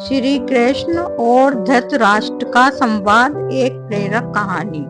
श्री कृष्ण और धृतराष्ट्र का संवाद, एक प्रेरक कहानी।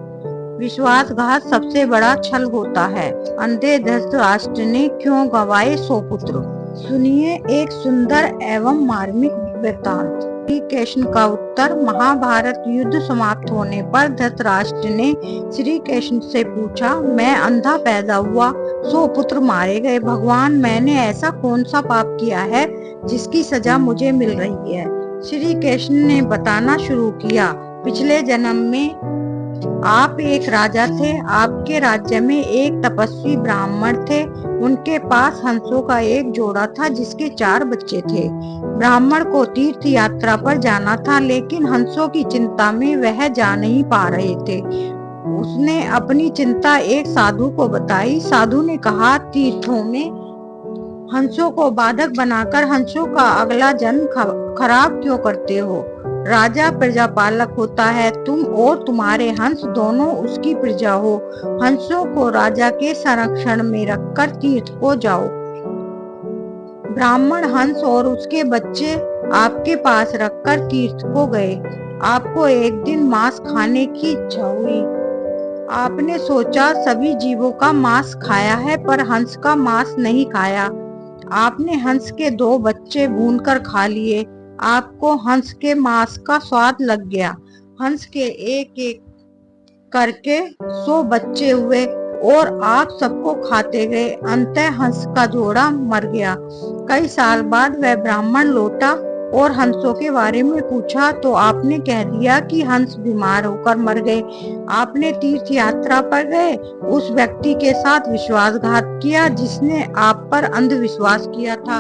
विश्वासघात सबसे बड़ा छल होता है। अंधे धृतराष्ट्र ने क्यों गंवाए 100 पुत्र। सुनिए एक सुंदर एवं मार्मिक वृत्तांत। श्री कृष्ण का उत्तर। महाभारत युद्ध समाप्त होने पर धृतराष्ट्र ने श्री कृष्ण से पूछा, मैं अंधा पैदा हुआ, 100 पुत्र मारे गए, भगवान मैंने ऐसा कौन सा पाप किया है जिसकी सजा मुझे मिल रही है। श्री कृष्ण ने बताना शुरू किया, पिछले जन्म में आप एक राजा थे। आपके राज्य में एक तपस्वी ब्राह्मण थे। उनके पास हंसों का एक जोड़ा था जिसके 4 बच्चे थे। ब्राह्मण को तीर्थ यात्रा पर जाना था, लेकिन हंसों की चिंता में वह जा नहीं पा रहे थे। उसने अपनी चिंता एक साधु को बताई। साधु ने कहा, तीर्थों में हंसों को बाधक बनाकर हंसों का अगला जन्म खराब क्यों करते हो। राजा प्रजापालक होता है, तुम और तुम्हारे हंस दोनों उसकी प्रजा हो। हंसों को राजा के संरक्षण में रखकर तीर्थ को जाओ। ब्राह्मण हंस और उसके बच्चे आपके पास रखकर तीर्थ को गए। आपको एक दिन मांस खाने की इच्छा हुई। आपने सोचा सभी जीवों का मांस खाया है पर हंस का मांस नहीं खाया। आपने हंस के 2 बच्चे भूनकर खा लिए। आपको हंस के मांस का स्वाद लग गया। हंस के एक एक करके 100 बच्चे हुए और आप सबको खाते गए। अंततः हंस का जोड़ा मर गया। कई साल बाद वह ब्राह्मण लौटा और हंसों के बारे में पूछा तो आपने कह दिया कि हंस बीमार होकर मर गए। आपने तीर्थ यात्रा पर गए उस व्यक्ति के साथ विश्वासघात किया जिसने आप पर अंधविश्वास किया था।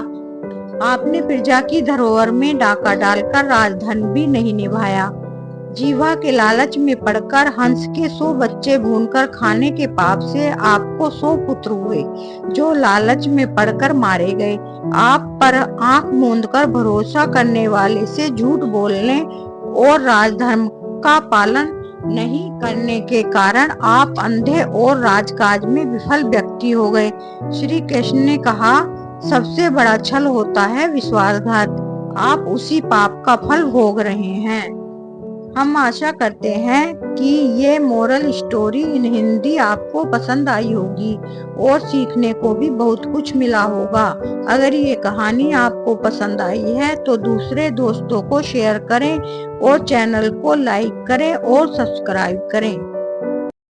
आपने प्रजा की धरोहर में डाका डालकर राजधर्म भी नहीं निभाया। जीवा के लालच में पड़कर हंस के 100 बच्चे भूनकर खाने के पाप से आपको 100 पुत्र हुए जो लालच में पड़कर मारे गए। आप पर आंख मूंदकर भरोसा करने वाले से झूठ बोलने और राजधर्म का पालन नहीं करने के कारण आप अंधे और राजकाज में विफल व्यक्ति हो गए। श्री कृष्ण ने कहा, सबसे बड़ा छल होता है विश्वासघात। आप उसी पाप का फल भोग रहे हैं। हम आशा करते हैं कि ये मोरल स्टोरी इन हिंदी आपको पसंद आई होगी और सीखने को भी बहुत कुछ मिला होगा। अगर ये कहानी आपको पसंद आई है तो दूसरे दोस्तों को शेयर करें और चैनल को लाइक करें और सब्सक्राइब करें।